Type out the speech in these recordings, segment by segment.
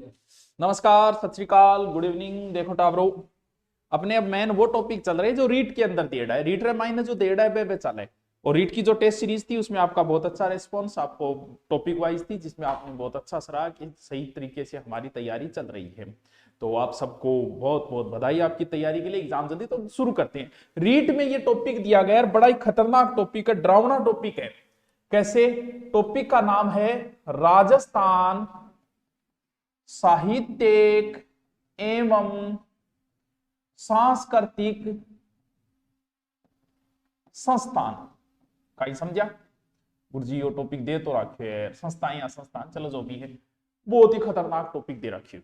नमस्कार, सत श्री अकाल, गुड इवनिंग। देखो टाबरो, अपने अब मेन वो टॉपिक चल रहे हैं जो रीट के अंदर दिया है। रीट रे माइने जो दिया है बे चल है। और रीट की जो टेस्ट सीरीज थी उसमें आपका बहुत अच्छा रिस्पॉन्स आपको टॉपिक वाइज थी, जिसमें आपने बहुत अच्छा सराहा कि सही तरीके से हमारी तैयारी चल रही है। तो आप सबको बहुत बहुत बधाई आपकी तैयारी के लिए। एग्जाम जल्दी तो शुरू करते हैं। रीट में ये टॉपिक दिया गया है, बड़ा ही खतरनाक टॉपिक है, डरावना टॉपिक है। कैसे? टॉपिक का नाम है राजस्थान साहित्यिक एवं सांस्कृतिक संस्थान। कहीं समझा? गुरुजी वो टॉपिक दे तो रखे है, संस्थाएं या संस्थान, चलो जो भी है, बहुत ही खतरनाक टॉपिक दे रखी है।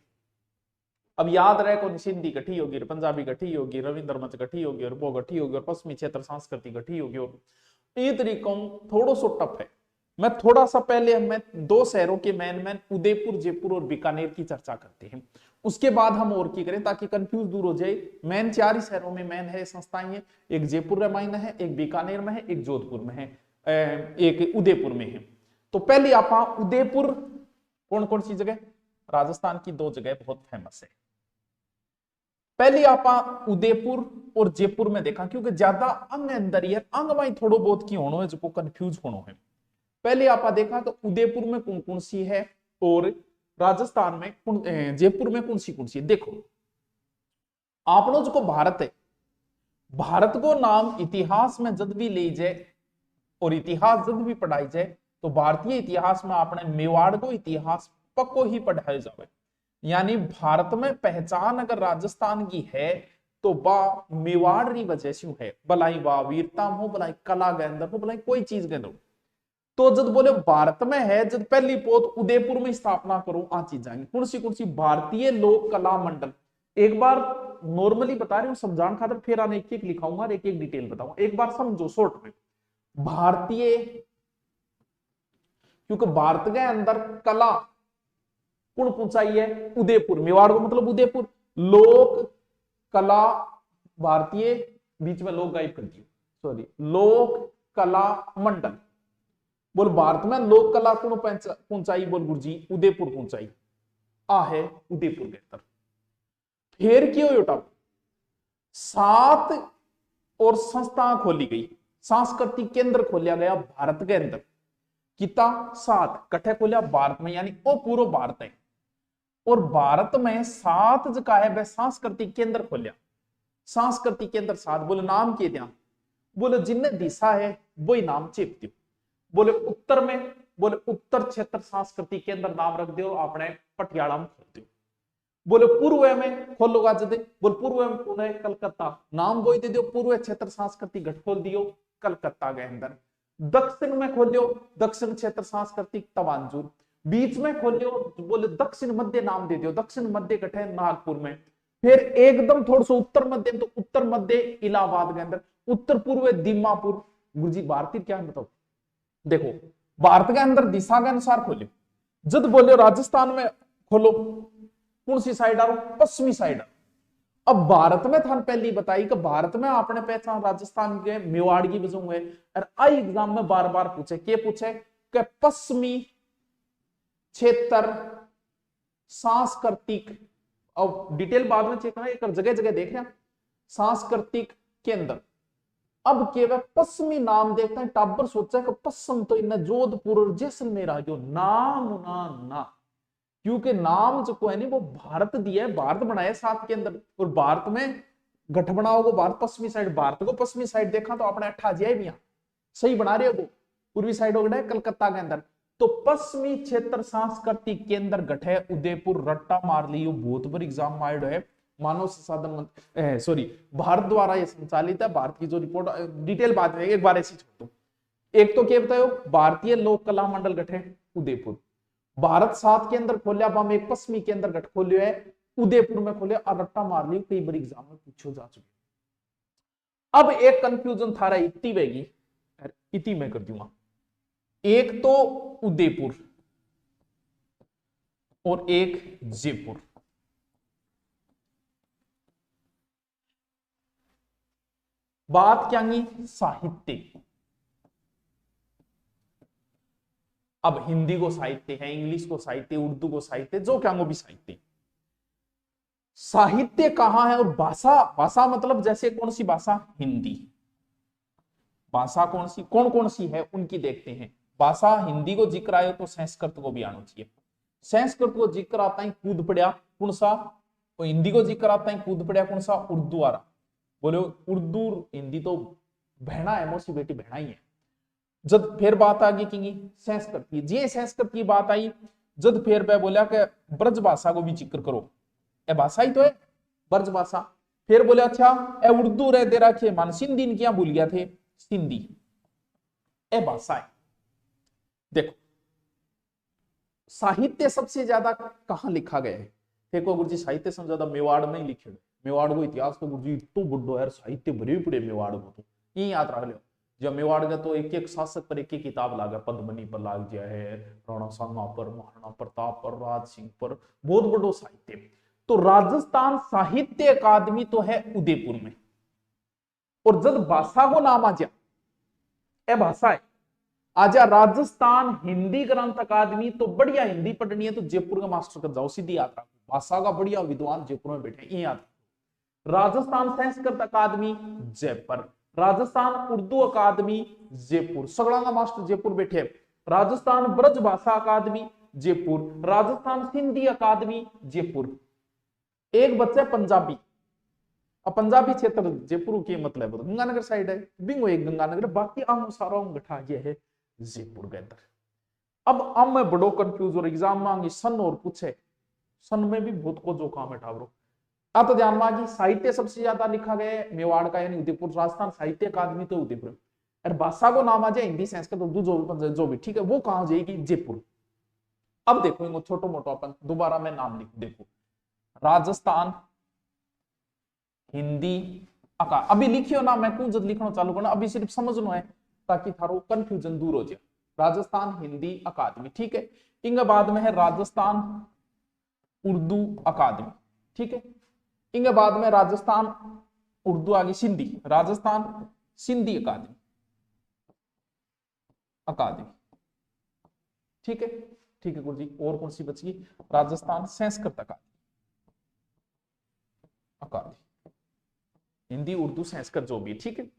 अब याद रहे कौन सिंधी गठी होगी, पंजाबी गठी होगी, रविंद्र मंच गठी होगी, और वो गठी होगी, और पश्चिमी क्षेत्र संस्कृति गठी होगी। और ये तरीकों थोड़ा सो टफ है। मैं थोड़ा सा पहले मैं दो शहरों के मैन उदयपुर, जयपुर और बीकानेर की चर्चा करते हैं। उसके बाद हम और की करें ताकि कंफ्यूज दूर हो जाए। मैन चार ही शहरों में मैन है, संस्थाएं हैं। एक जयपुर रामायण है, एक बीकानेर में है, एक जोधपुर में है, एक उदयपुर में है। तो पहले आप उदयपुर, कौन कौन सी जगह? राजस्थान की दो जगह बहुत फेमस है। पहले आप उदयपुर और जयपुर में देखा, क्योंकि ज्यादा अंग अंदर ही है, अंग वही थोड़ो बहुत की होनो है, जो कंफ्यूज होनो है। पहले आप देखा तो उदयपुर में कौन कौन सी है, और राजस्थान में जयपुर में कौन सी है। देखो, आपनो जो भारत है, भारत को नाम इतिहास में जब भी ले जाए और इतिहास जब भी पढ़ाई जाए, तो भारतीय इतिहास में आपने मेवाड़ को इतिहास पक्को ही पढ़ाया जाए। यानी भारत में पहचान अगर राजस्थान की है तो बा मेवाड़ री वजह से है। भलाई वाह वीरता हो, भलाई कला के अंदर हो, भलाई कोई चीज के अंदर। तो जब बोले भारत में है, जब पहली पोत उदयपुर में स्थापना करो, आ चीज जाएंगे कौन सी भारतीय लोक कला मंडल। एक बार नॉर्मली बता रही हूँ समझान खातर, फिर आने एक एक लिखाऊंगा, एक एक डिटेल बताऊंगा। एक बार समझो शॉर्ट में। भारतीय, क्योंकि भारत के अंदर कला कौन पहुंचाई है? उदयपुर। मेवाड़ को मतलब उदयपुर। लोक कला भारतीय, बीच में लोक गायब कर दियो, सॉरी, लोक कला मंडल। बोल भारत में लोक कला कौन पहुंचाई? बोल गुरुजी उदयपुर पहुंचाई। आ है उदयपुर के अंदर। फिर क्यों योटा 7 और संस्था खोली गई, सांस्कृतिक केंद्र खोलिया गया भारत के अंदर। कितना? 7 कट्ठे खोलिया भारत में, यानी वो पूरा भारत है। और भारत में 7 जगह है वह सांस्कृतिक केंद्र खोलिया। सांस्कृतिक केंद्र 7। बोले नाम के दिया? बोले जिन्हें दिशा है वही नाम चेप दियो। बोले उत्तर में, बोले उत्तर क्षेत्र सांस्कृतिक केंद्र नाम रख दियो आपने पटियाला में खोल दियो। बोले पूर्व में खोलो गाज दे, बोले पूर्व में कौन है? कलकत्ता, नाम वही दे दियो, पूर्व क्षेत्र सांस्कृतिक घट खोल दियो कलकत्ता के अंदर। दक्षिण में खोलियो दक्षिण क्षेत्र सांस्कृतिक तवांजूर। बीच में खोलियो, बोले दक्षिण मध्य नाम दे दियो, दक्षिण मध्य घट है नागपुर में। फिर एकदम थोड़ा सा उत्तर मध्य, तो उत्तर मध्य इलाहाबाद के अंदर। उत्तर पूर्व दीमापुर। गुरुजी भारतीय क्या है बताओ? देखो, भारत के अंदर दिशा के अनुसार खोलो। जब बोले राजस्थान में खोलो, कौन सी साइड आ रहा? पश्चिमी साइड। अब भारत में था पहली बताई कि भारत में आपने पहचान राजस्थान के मेवाड़ की वजह हुए। और आई एग्जाम में बार बार पूछे, के पूछे कि पश्चिमी क्षेत्र सांस्कृतिक, अब डिटेल बाद में चेक करना, एक जगह जगह देख रहे हैं सांस्कृतिक केंद्र। अब केवल पश्चिमी नाम देखते हैं, टाबर सोचा कि पश्चिम तो इन जोधपुर और जैसलमेर आ गयो। नाम ना ना, क्योंकि नाम जो है नहीं वो भारत दिया है, भारत बनाया 7 के अंदर। और भारत में गठ बनाओगे भारत पश्चिमी साइड, भारत को पश्चिमी साइड देखा तो अपने 28 भी यहाँ सही बना रहे हो। वो पूर्वी साइड हो गया कलकत्ता के अंदर। तो पश्चिमी क्षेत्र सांस्कृतिक केंद्र गठे उदयपुर। रट्टा मार लियो, बहुत बार एग्जाम मार्ड है। मानव संसाधन सॉरी, भारत द्वारा यह संचालित है। भारत की जो रिपोर्ट डिटेल बात है, एक बार ऐसी छोड़ दो। एक तो क्या बताओ, भारतीय लोक कला मंडल गठे उदयपुर। भारत 7 के अंदर खोलिया, बम एक पश्चिमी के अंदर गठ खोलियो है उदयपुर में खोलिया। और रट्टा मार लियो, कई बार एग्जाम में पूछो जा चुके। अब एक कंफ्यूजन था रहा इतनी वेगी, इति में कर दूंगा। एक तो उदयपुर और एक जयपुर। बात क्या? साहित्य। अब हिंदी को साहित्य है, इंग्लिश को साहित्य, उर्दू को साहित्य, जो क्या भी साहित्य। साहित्य कहाँ है और भाषा, भाषा मतलब जैसे कौन सी भाषा, हिंदी। भाषा कौन कौन सी है उनकी देखते हैं। भाषा हिंदी को जिक्र आयो तो संस्कृत को भी आना चाहिए। संस्कृत को जिक्र आता है कूद पड़ा कौन सा, तो हिंदी को जिक्र आता है कूद पड़ा कौन सा, उर्दू आ रहा। बोले उर्दू हिंदी तो बहना है, मोसी बेटी बहना ही है। जब फिर बात आ गई कि संस्कृत की, जी संस्कृत की बात आई, जब फिर पे बोला कि ब्रज भाषा को भी जिक्र करो, ए भाषा ही तो है ब्रज भाषा। फिर बोले अच्छा ए उर्दू रह दे रखे मान सिंधी क्या भूल गया थे, सिंधी ए भाषा है। देखो साहित्य सबसे ज्यादा कहां लिखा गया है, देखो गुरुजी साहित्य सबसे ज्यादा मेवाड़ में ही लिखे। मेवाड़ को इतिहास तो गुरुजी इतो बड़ो यार, साहित्य भरे पड़े मेवाड़ को, तो ये याद रख लो। जब मेवाड़ का तो एक एक शासक पर एक एक किताब लागा, पद्मनी पर लाग गया है, राणा सांगा पर, महाराणा प्रताप पर, राज सिंह पर, बहुत बड़ो साहित्य। तो राजस्थान साहित्य अकादमी तो है उदयपुर में। और जब भाषा को नाम आ जा, ए भाषा है आजा राजस्थान हिंदी ग्रंथ अकादमी, तो बढ़िया हिंदी पढ़नी है तो जयपुर का मास्टर कर जाओ, सीधी यात्रा। भाषा का बढ़िया विद्वान जयपुर में बैठे, ये याद। राजस्थान संस्कृत अकादमी जयपुर, राजस्थान उर्दू अकादमी जयपुर, सगड़ा का मास्टर जयपुर बैठे। राजस्थान ब्रज भाषा अकादमी जयपुर, राजस्थान सिंधी अकादमी जयपुर। एक बच्चा पंजाबी, अब पंजाबी क्षेत्र जयपुर के मतलब गंगानगर साइड है, बिंगो एक गंगानगर, बाकी आम सारा गठा गया है जयपुर के अंदर। अब मैं बड़ो कंफ्यूज और एग्जाम मांगी सन और पूछे, सन में भी बहुत को जो काम है ठावरो। अब तो ध्यान मांगी साहित्य सबसे ज्यादा लिखा गया है मेवाड़ का यानी उदयपुर, राजस्थान साहित्य अकादमी तो उदयपुर। और भाषा को नाम आ जाए हिंदी संस्कृत उर्दू जो भी ठीक है, वो कहां जाएगी, जयपुर। अब देखो छोटो मोटो अपन दोबारा मैं नाम लिख, देखो राजस्थान हिंदी अका, अभी लिखियो ना, मैं कुछ लिखना चालू करना, अभी सिर्फ समझना है ताकि थारो कंफ्यूजन दूर हो जाए। राजस्थान हिंदी अकादमी, ठीक है। इनके बाद में है राजस्थान उर्दू अकादमी, ठीक है। इनके बाद में राजस्थान उर्दू आगे सिंधी, राजस्थान सिंधी अकादमी, ठीक है। ठीक है गुरु जी, और कौन सी बची, राजस्थान संस्कृत अकादमी, हिंदी उर्दू संस्कृत जो भी, ठीक है।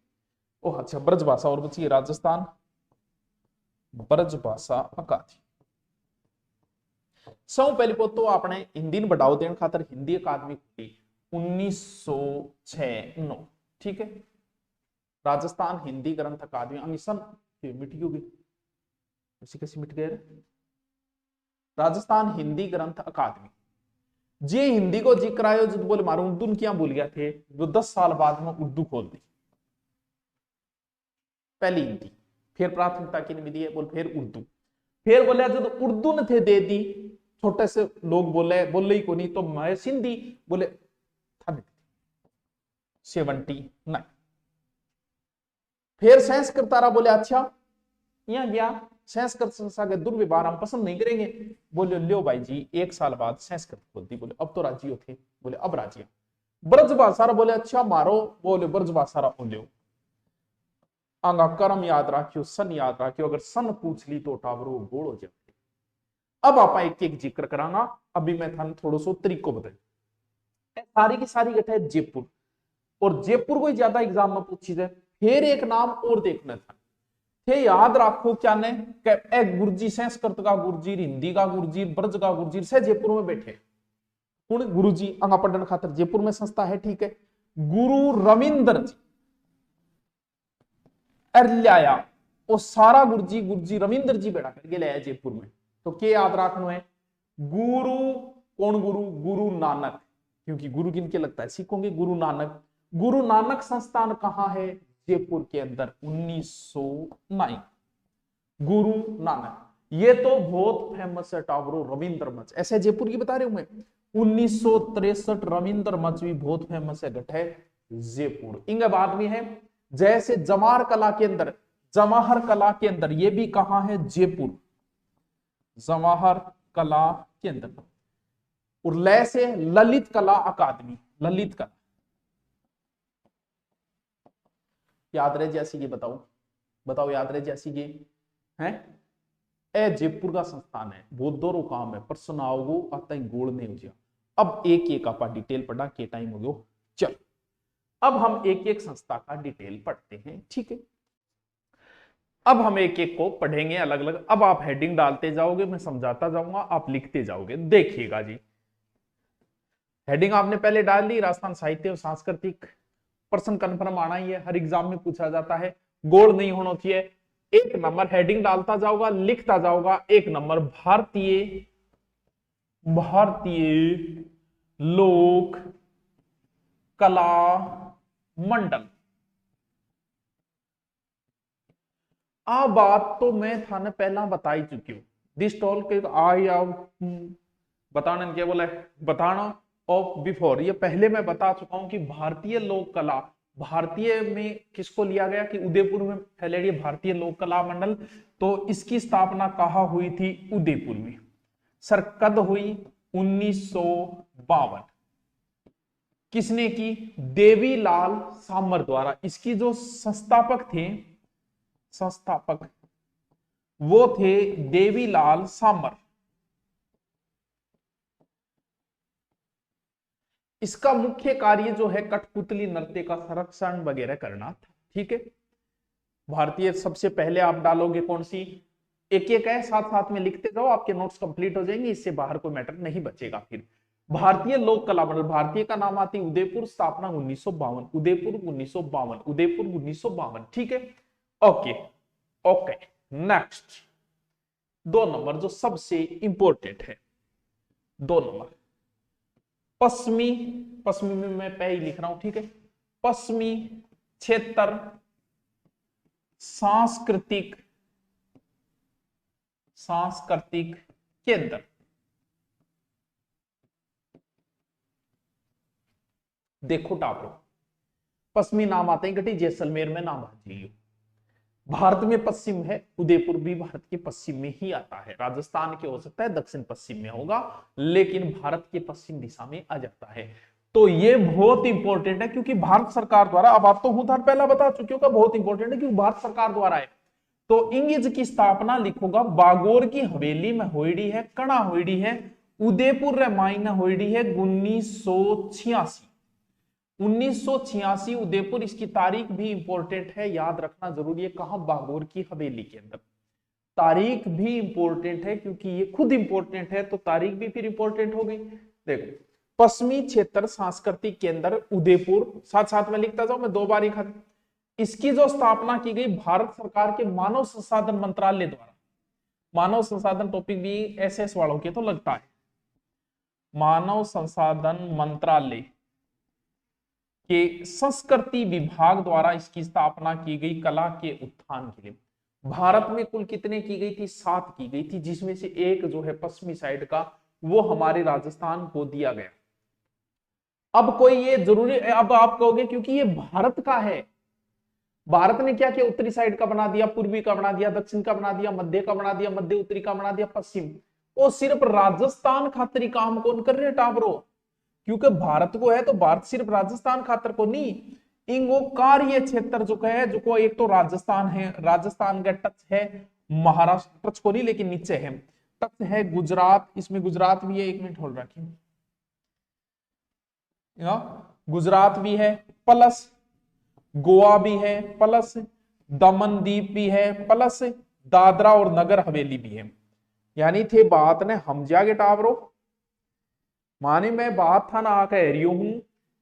ओह अच्छा, ब्रज भाषा और बची राजस्थान ब्रज भाषा अकादमी। सब पहले तो आपने हिंदी ने बढ़ावा देने खातर हिंदी अकादमी खुली 1906 ठीक है। राजस्थान हिंदी ग्रंथ अकादमी मिशन मिट गई, कैसी मिट गए, राजस्थान हिंदी ग्रंथ अकादमी। जे हिंदी को जिक्र आयो जो बोले मारो उर्दू क्या भूल गया थे, जो 10 साल बाद में उर्दू खोल दी, पहली हिंदी, फिर प्राथमिकता की नहीं दी है, बोल फिर उर्दू, फिर बोले जो तो उर्दू ने थे दे दी, छोटे से लोग बोले ही को नहीं, तो मैं सिंधी बोले 79। फिर संस्कृत तारा बोले अच्छा यहाँ गया संस्कृत संस्था के दुर्व्यवहार हम पसंद नहीं करेंगे, बोले लो भाई जी 1 साल बाद संस्कृत खोलती, बोले अब तो राजी थे, बोले अब राजी। ब्रज भाषा बोले अच्छा मारो, बोले ब्रज भाषा लो, आंगा कर्म याद रखियो, सन याद रखियो, अगर सन पूछ ली तो टावरो गोड़ हो जाए। अब आप एक एक जिक्र करांगा, अभी मैं थाने थोड़ा सो तरीको बताए, सारी की सारी गठा है जयपुर, और जयपुर को ज्यादा एग्जाम में पूछी जाए। फिर एक नाम और देखना था, थे याद रखो क्या ने, गुरुजी संस्कृत का गुरुजी, हिंदी का गुरुजी, ब्रज का गुरुजी से जयपुर में बैठे गुरुजी अंगा पढ़ने खातर जयपुर में संस्था है, ठीक है। गुरु रविंद्र जी लाया, और सारा गुरुजी रविंद्र जी बैठा करके लाया जयपुर में। तो क्या याद रखना है, गुरु कौन, गुरु नानक, क्योंकि गुरु किनके लगता है सीखोगे, गुरु नानक। गुरु नानक संस्थान कहां है, जयपुर के अंदर 1909, गुरु नानक। ये तो बहुत फेमस है टावरो, रविंद्र मंच, ऐसे जयपुर की बता रहे हूं मैं। 1963 रविंद्र मंच भी बहुत फेमस है, गठे जयपुर। इनके बाद में है जैसे जवाहर कला के अंदर, जवाहर कला के अंदर ये भी कहां है, जयपुर, जवाहर कला के अंदर। और लय से ललित कला अकादमी, ललित कला याद रहे जैसी ये, बताओ याद रहे जैसी ये है, जयपुर का संस्थान है, बौद्धों रो काम है, पर सुनाओगो आता गोल नहीं हो जा। अब एक एक आप डिटेल पढ़ा के टाइम हो गयो। चल अब हम एक एक संस्था का डिटेल पढ़ते हैं, ठीक है। अब हम एक एक को पढ़ेंगे अलग अलग। अब आप हेडिंग डालते जाओगे, मैं समझाता जाऊंगा, आप लिखते जाओगे। देखिएगा जी, हेडिंग आपने पहले डाल ली, राजस्थान साहित्य और सांस्कृतिक। प्रश्न कन्फर्म आना ही है, हर एग्जाम में पूछा जाता है, गोल नहीं होना चाहिए। एक नंबर हेडिंग डालता जाओगा, लिखता जाओगा। एक नंबर भारतीय भारतीय लोक कला मंडल। आ बात तो मैं थाने पहला बता ही चुकी हूं। दिस टॉल के आई बताने क्या बोला है, बताना ऑफ बिफोर, ये पहले मैं बता चुका हूं कि भारतीय लोक कला, भारतीय में किसको लिया गया कि उदयपुर में फैलेडी भारतीय लोक कला मंडल। तो इसकी स्थापना कहाँ हुई थी? उदयपुर में। सर कद हुई? 1952। किसने की? देवीलाल सामर द्वारा। इसकी जो संस्थापक थे, संस्थापक वो थे देवीलाल सामर। इसका मुख्य कार्य जो है कठपुतली नृत्य का संरक्षण वगैरह करना था, ठीक है। भारतीय सबसे पहले आप डालोगे कौन सी? एक एक है, साथ साथ में लिखते जाओ, आपके नोट्स कंप्लीट हो जाएंगे, इससे बाहर कोई मैटर नहीं बचेगा। फिर भारतीय लोक कला मंडल, भारतीय का नाम आती उदयपुर, स्थापना 1952, उदयपुर 1952, उदयपुर 1952, ठीक है। ओके ओके, नेक्स्ट 2 नंबर जो सबसे इंपॉर्टेंट है, 2 नंबर पश्चिमी, पश्चिमी में मैं पहले ही लिख रहा हूं, ठीक है। पश्चिमी क्षेत्र सांस्कृतिक सांस्कृतिक केंद्र। देखो टापरो, पश्चिमी नाम आते हैं गटी, जैसलमेर में नाम आती। भारत में पश्चिम है, उदयपुर भी भारत के पश्चिम में ही आता है। राजस्थान के हो सकता है दक्षिण पश्चिम में होगा, लेकिन भारत के पश्चिम दिशा में आ जाता है। तो ये बहुत इंपॉर्टेंट है, क्योंकि भारत सरकार द्वारा, अब आप तो हूं पहला बता चुके हो, बहुत इंपॉर्टेंट है क्योंकि भारत सरकार द्वारा है। तो इंगिज की स्थापना लिखूंगा बागोर की हवेली में होइडी है, कणा होइडी है, उदयपुर मायने होइडी है 1986। 1986 उदयपुर, इसकी तारीख भी इंपॉर्टेंट है, याद रखना जरूरी है। कहां? बागोर की हवेली के अंदर। तारीख भी इंपॉर्टेंट है क्योंकि ये खुद इंपॉर्टेंट है, तो तारीख भी फिर इंपॉर्टेंट हो गई। देखो, पश्चिमी क्षेत्र सांस्कृतिक केंद्र उदयपुर, साथ साथ में लिखता जाऊं मैं, 2 बार लिखा। इसकी जो स्थापना की गई भारत सरकार के मानव संसाधन मंत्रालय द्वारा। मानव संसाधन टॉपिक भी एसएस वालों के तो लगता है। मानव संसाधन मंत्रालय के संस्कृति विभाग द्वारा इसकी स्थापना की गई, कला के उत्थान के लिए। भारत में कुल कितने की गई थी? 7 की गई थी, जिसमें से एक जो है पश्चिमी साइड का, वो हमारे राजस्थान को दिया गया। अब कोई ये जरूरी, अब आप कहोगे क्योंकि ये भारत का है, भारत ने क्या किया? उत्तरी साइड का बना दिया, पूर्वी का बना दिया, दक्षिण का बना दिया, मध्य का बना दिया, मध्य उत्तरी का बना दिया, पश्चिम। वो सिर्फ राजस्थान खातिर ही काम कौन कर रहे टाबरो? क्योंकि भारत को है तो भारत सिर्फ राजस्थान खातर को नहीं, इंगो कार्य क्षेत्र जो है, जो को एक तो राजस्थान है, राजस्थान का टच है, महाराष्ट्र टच को नहीं लेकिन नीचे है, टच है गुजरात, इसमें गुजरात भी है, 1 मिनट होल्ड रखिए, गुजरात भी है, प्लस गोवा भी है, प्लस दमन दीप भी है, प्लस दादरा और नगर हवेली भी है। यानी थे बात ने हम जागे टावरो, माने मैं बात था ना कह रही हूं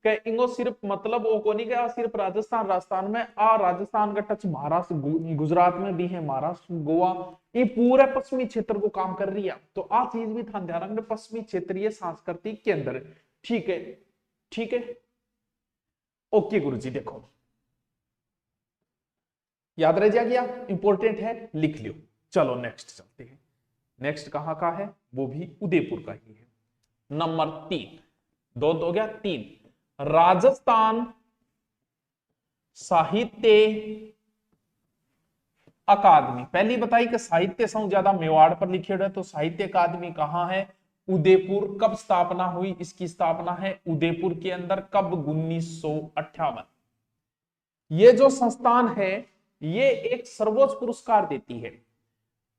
कि इंगो सिर्फ मतलब वो को नहीं क्या सिर्फ राजस्थान, राजस्थान में राजस्थान का टच महाराष्ट्र गुजरात में भी है, महाराष्ट्र गोवा, ये पूरे पश्चिमी क्षेत्र को काम कर रही है। तो आ चीज भी ध्यान रखना, पश्चिमी क्षेत्रीय सांस्कृतिक केंद्र, ठीक है, ठीक है। ओके गुरुजी, देखो याद रह गया, इंपॉर्टेंट है, लिख लियो। चलो नेक्स्ट चलते हैं। नेक्स्ट कहां का है? वो भी उदयपुर का ही है। नंबर 3, 2 हो गया, 3 राजस्थान साहित्य अकादमी। पहली बताई कि साहित्य से ज्यादा मेवाड़ पर लिखे हुए, तो साहित्य अकादमी कहां है? उदयपुर। कब स्थापना हुई? इसकी स्थापना है उदयपुर के अंदर। कब? 1958। ये जो संस्थान है ये एक सर्वोच्च पुरस्कार देती है,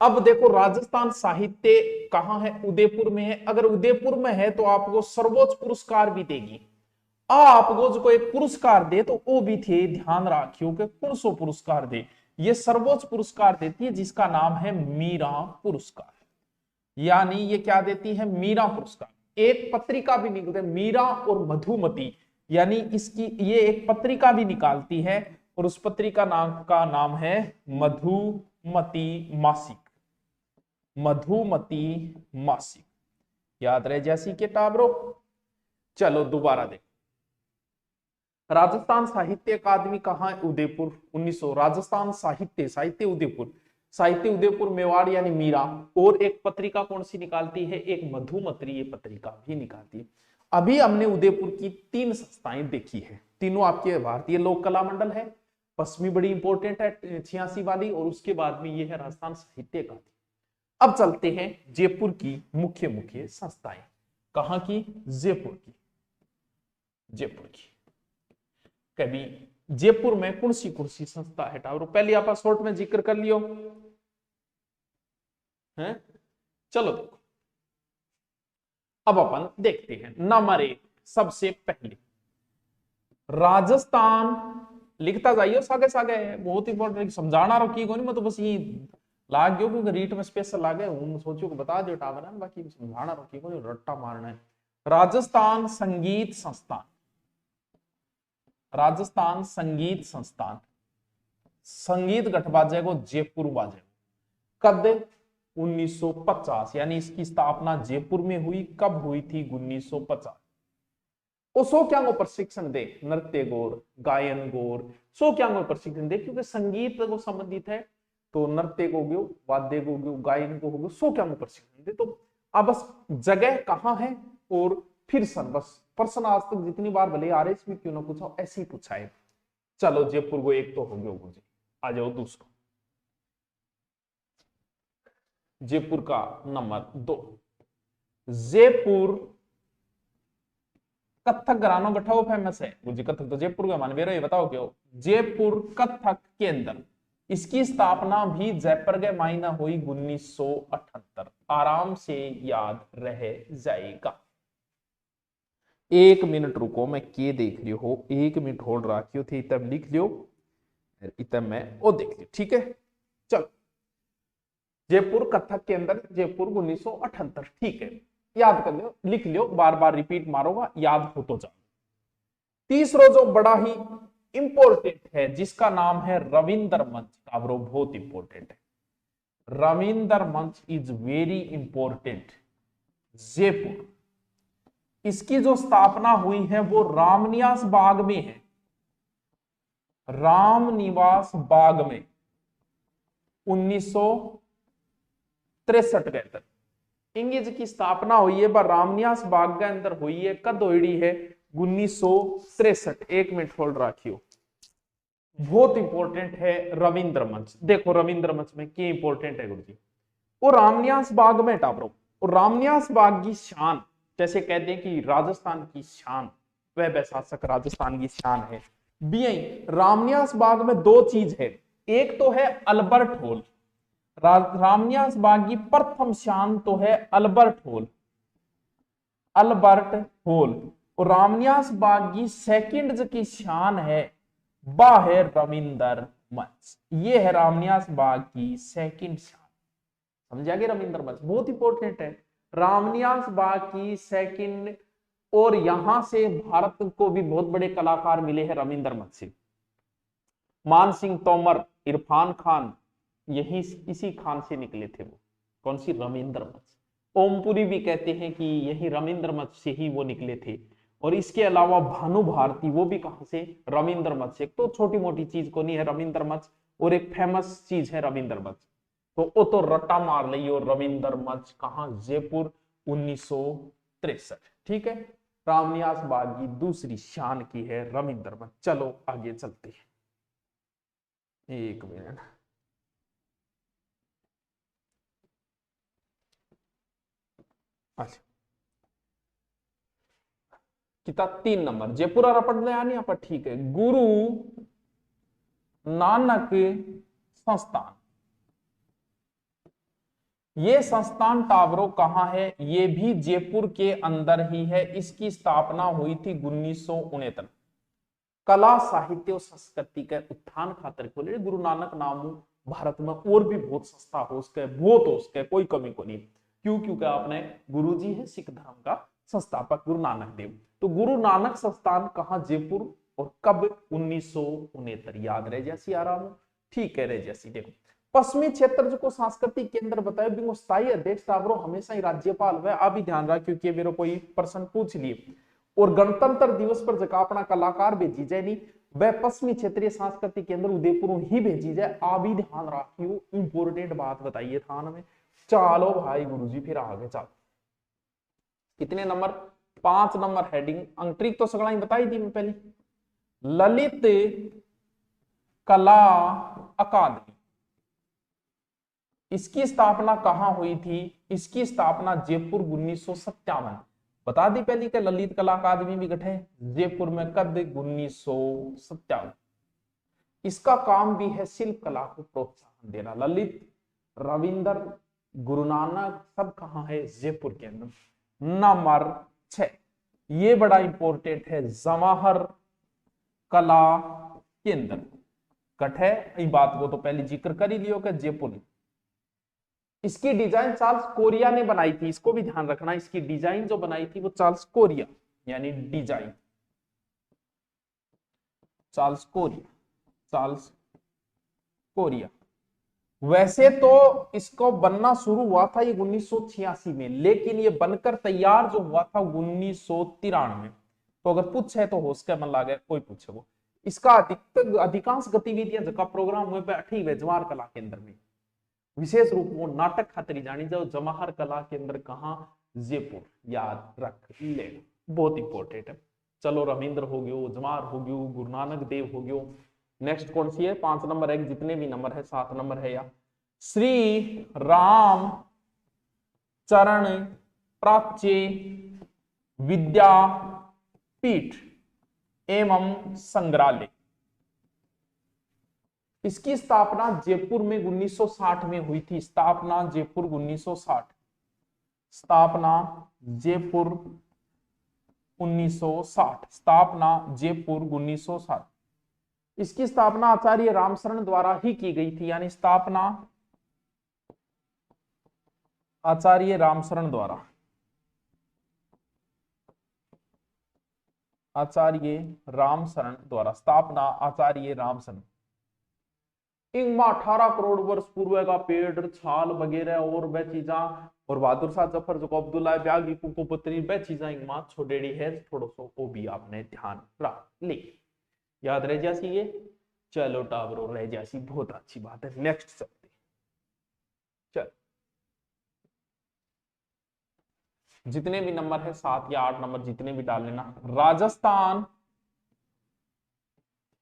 अब देखो राजस्थान साहित्य कहाँ है, उदयपुर में है। अगर उदयपुर में है तो आपको सर्वोच्च पुरस्कार भी देगी। आपको जो कोई पुरस्कार दे तो वो भी थे, ध्यान रखियो कि कौन सो पुरस्कार दे। ये सर्वोच्च पुरस्कार देती है जिसका नाम है मीरा पुरस्कार। यानी ये क्या देती है, मीरा पुरस्कार। एक पत्रिका भी निकलती है मीरा और मधुमती, यानी इसकी ये एक पत्रिका भी निकालती है और उस पत्रिका का नाम है मधुमती मासिक। मधुमती मासिक, याद रहे जैसी के टाबरो। चलो दोबारा देखो, राजस्थान साहित्य अकादमी कहाँ है, उदयपुर। 1900 राजस्थान साहित्य उदयपुर। साहित्य उदयपुर मेवाड़ यानी मीरा। और एक पत्रिका कौन सी निकालती है, एक मधुमती ये पत्रिका भी निकालती है। अभी हमने उदयपुर की 3 संस्थाएं देखी है, तीनों आपके भारतीय लोक कला मंडल है, पश्चिमी बड़ी इंपॉर्टेंट है 86 वाली, और उसके बाद में ये है राजस्थान साहित्य अकादमी। अब चलते हैं जयपुर की मुख्य मुख्य संस्थाएं। कहां की, जयपुर की। जयपुर की कभी जयपुर में कौन सी संस्था है टावर, पहले आप शॉर्ट में जिक्र कर लियो है। चलो देखो, अब अपन देखते हैं नंबर 1। सबसे पहले राजस्थान, लिखता जाइए सागे सागे, बहुत इंपॉर्टेंट समझाना रखी को नहीं, मैं तो बस ये लाग गयो क्योंकि रीट में स्पेशल लागे हूं, सोचो को बता दो टावर है, बाकी समझाना रखी को नहीं, रट्टा मारना है। राजस्थान संगीत संस्थान, राजस्थान संगीत संस्थान, संगीत गठ बाजे को जयपुर बाजे। कब, 1950, यानी इसकी स्थापना जयपुर में हुई। कब हुई थी, 1950। और सो क्या को प्रशिक्षण दे, नृत्य गौर, गायन गौर, सो क्या को प्रशिक्षण दे, क्योंकि संगीत को संबंधित है तो नृत्य को गयो, वाद्य को गयो, गायन को हो गयो, सो क्या को प्रशिक्षण दे। तो अब बस जगह कहाँ है और फिर सन, बस प्रश्न आज तक जितनी बार भले आ रहे इसमें क्यों ना पूछा, ऐसे ही पूछा है। चलो जयपुर को एक तो हो गया मुझे, आ जाओ दूसरा। जयपुर का नंबर 2, जयपुर कथक घरानो गठाओ फेमस है। मुझे कथक तो जयपुर का मानवे रहे, बताओ क्यों। जयपुर कथक केंद्र, इसकी स्थापना भी जयपुर के मायना हुई 1978। आराम से याद रह जाएगा। 1 मिनट रुको, मैं के देख रही हो, 1 मिनट होल्ड रखियो थे, तब लिख लियो, इतम में वो देख लियो, ठीक है। चलो, जयपुर कथक के अंदर जयपुर 1978, ठीक है, याद कर लियो, लिख लियो, बार बार रिपीट मारोगा, याद हो तो जाओ। तीसरा जो बड़ा ही इंपॉर्टेंट है जिसका नाम है रविंद्र मंच, काबरो बहुत इंपॉर्टेंट है। रविंद्र मंच इज वेरी इंपॉर्टेंट। जयपुर, इसकी जो स्थापना हुई है वो रामनिवास बाग में है। रामनिवास बाग में 1963 के अंदर इंग्लिश की स्थापना हुई है, पर रामनिवास बाग के अंदर हुई है। कद हुई है, 1963। 1 मिनट होल्ड रखियो, बहुत इंपॉर्टेंट है रविंद्र मंच। देखो रविंद्र मंच में क्या इंपॉर्टेंट है गुरु जी, वो रामनिवास बाग में टापरो। और रामनिवास बाग की शान, जैसे कहते हैं कि राजस्थान की शान, वह शासक राजस्थान की शान है। रामनिवास बाग में 2 चीज है, एक तो है अल्बर्ट हॉल। रामनिवास बाग की प्रथम शान तो है अल्बर्ट हॉल, अल्बर्ट हॉल। और रामनिवास बाग की सेकंड की शान है, वह है रविंद्र मंच। ये है रामनिवास बाग की सेकंड शान, समझा गया। रविंद्र मंच बहुत इंपॉर्टेंट है, रामनिवास बाग की सेकंड। और यहां से भारत को भी बहुत बड़े कलाकार मिले हैं रविंद्र मंच से। मान सिंह तोमर, इरफान खान, यही इसी खान से निकले थे वो। कौन सी, रविंद्र मंच। ओमपुरी भी कहते हैं कि यही रविंद्र मंच से ही वो निकले थे। और इसके अलावा भानु भारती, वो भी कहां से, रविंद्र मंच से। एक तो छोटी मोटी चीज को नहीं है रविंद्र मंच, और एक फेमस चीज है रविंद्र मंच, तो वो तो रट्टा मार लियो। रविंद्र मंच कहां, जयपुर 1963, ठीक है। रामनिवास बाग की दूसरी शान की है रविंद्र मंच। चलो आगे चलते हैं, 1 मिनट। अच्छा, कितना 3 नंबर जयपुर पढ़ ले आनी आप, ठीक है। गुरु नानक संस्थान, ये संस्थान टावरों कहाँ है? ये भी जयपुर के अंदर ही है। इसकी स्थापना हुई थी 1969। कला साहित्य और संस्कृति के उत्थान खातिर खोले गुरु नानक नाम भारत में और भी बहुत संस्था हो उसके, बहुत हो उसके, कोई कमी को नहीं। क्यों? क्योंकि आपने गुरु जी है सिख धर्म का संस्थापक गुरु नानक देव। तो गुरु नानक संस्थान कहाँ? जयपुर। और कब? 1969। याद रहे जैसी आराम हो, ठीक है रहे जैसी। देखो पश्चिमी क्षेत्र जो को सांस्कृतिक केंद्र बताया बिंगो स्थायी अध्यक्ष टावरो हमेशा ही राज्यपाल वह। अभी ध्यान रहा क्योंकि मेरे कोई प्रश्न पूछ लिए। और गणतंत्र दिवस पर जगह अपना कलाकार भेजी जाए नहीं, वह पश्चिमी क्षेत्रीय सांस्कृतिक केंद्र उदयपुर ही भेजी जाए। आ भी ध्यान रखियो, इंपोर्टेंट बात बताइए था में। चलो भाई गुरुजी फिर आगे चलो। कितने नंबर? 5 number heading. अंतरिक तो सगला ही बताई थी मैं पहले। ललित कला अकादमी, इसकी स्थापना कहां हुई थी? इसकी स्थापना जयपुर 1957। बता दी पहली कि ललित कला अकादमी भी गठे जयपुर में कद 1957। इसका काम भी है शिल्प कला को प्रोत्साहन देना। ललित, रविंद्र, गुरु नानक सब कहां है? जयपुर के अंदर। नंबर 6 ये बड़ा इंपॉर्टेंट है, जवाहर कला केंद्र गठे। इस बात को तो पहले जिक्र कर ही लियो कि जयपुर। इसकी डिजाइन चार्ल्स कोरिया ने बनाई थी, इसको भी ध्यान रखना। इसकी डिजाइन जो बनाई थी वो चार्ल्स कोरिया, यानी design Charles Korea, Charles Korea. वैसे तो इसको बनना शुरू हुआ था ये 1986 में, लेकिन ये बनकर तैयार जो हुआ था 1993। तो अगर पूछे तो हो सके मन लागे कोई पूछे वो। इसका अधिकांश गतिविधियां जगह प्रोग्राम हुए पे जवाहर कला केंद्र में। विशेष रूप वो नाटक खातिर जानी जाओ। जवाहर कला केंद्र कहां? जयपुर। याद रख ले, बहुत इंपॉर्टेंट है। चलो रविंद्र हो गयो, जवाहर हो गयो, गुरु नानक देव हो गयो। नेक्स्ट कौन सी है? 5 नंबर है, जितने भी नंबर है 7 नंबर है। या श्री राम चरण प्राच्य विद्यापीठ एवं संग्रहालय, इसकी स्थापना जयपुर में 1960 में हुई थी। स्थापना जयपुर 1960, स्थापना जयपुर 1960, स्थापना जयपुर 1960। इसकी स्थापना आचार्य रामशरण द्वारा ही की गई थी, यानी स्थापना आचार्य रामशरण द्वारा, आचार्य रामशरण द्वारा, स्थापना आचार्य रामशरण। 18 करोड़ वर्ष पूर्व का पेड़ छाल वगैरह और वह चीजा, और बहादुर शाह जफर जो अब्दुल्ला ब्यागी कुकुपत्री वह चीजा इनमें छोड़ेड़ी है। थोड़ा सो वो भी आपने ध्यान रख ले, याद रह जासी ये। चलो टावरो रह जासी, बहुत अच्छी बात है। नेक्स्ट चलते चल। जितने भी नंबर है 7 या 8 नंबर जितने भी डाल लेना। राजस्थान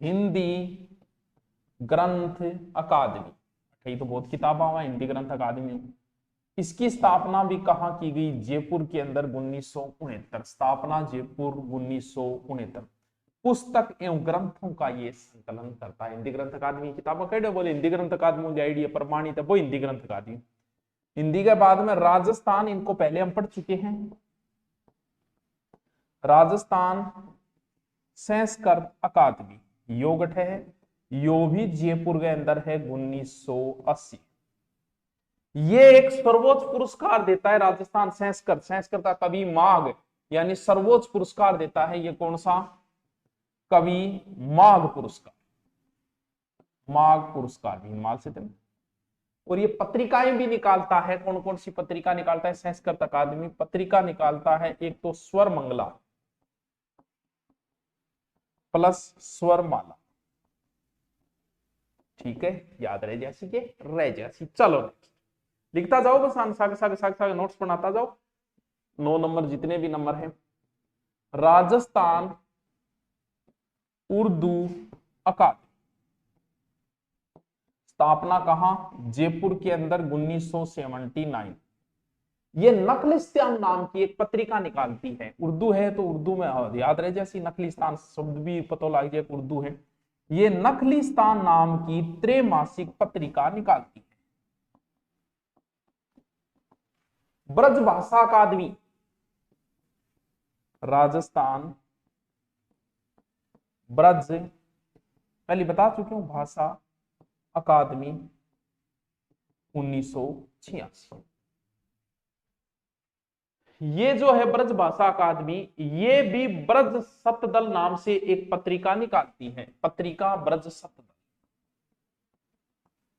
हिंदी ग्रंथ अकादमी, तो बहुत किताबा हुआ हिंदी ग्रंथ अकादमी। इसकी स्थापना भी कहां की गई? जयपुर के अंदर 1969। स्थापना जयपुर 1969। पुस्तक एवं ग्रंथों का ये संकलन करता है। हिंदी ग्रंथ अकादमी किताबें कह बोले हिंदी ग्रंथ अकादमी आइडिया प्रमाणित है वो हिंदी ग्रंथ अकादमी। हिंदी के बाद में राजस्थान, इनको पहले हम पढ़ चुके हैं। राजस्थान संस्कृत अकादमी योग है, यो भी जयपुर के अंदर है 1980। ये एक सर्वोच्च पुरस्कार देता है राजस्थान संस्कृत, संस्कृत का कवि माघ, यानी सर्वोच्च पुरस्कार देता है। ये कौन सा? कवि माघ पुरस्कार, माघ पुरस्कार भी हिमाल से। और ये पत्रिकाएं भी निकालता है। कौन कौन सी पत्रिका निकालता है? संस्कृत अकादमी पत्रिका निकालता है। एक तो स्वर मंगला प्लस स्वर माला, ठीक है, याद रह जैसी के रह जैसी। चलो लिखता जाओ बस, साग नोट्स बनाता जाओ। 9 नंबर जितने भी नंबर है। राजस्थान उर्दू अकादमी, स्थापना कहां? जयपुर के अंदर 1979। ये नखलिस्तान नाम की एक पत्रिका निकालती है। उर्दू है तो उर्दू में याद रह जैसी, नखलिस्तान शब्द भी पता लग जाए उर्दू है। ये नखलिस्तान नाम की त्रैमासिक पत्रिका निकालती है। ब्रज भाषा अकादमी राजस्थान, ब्रज पहले बता चुके हूं, भाषा अकादमी 1986। ये जो है ब्रज भाषा अकादमी, ये भी ब्रज सप्तदल नाम से एक पत्रिका निकालती है, पत्रिका ब्रज सप्तदल,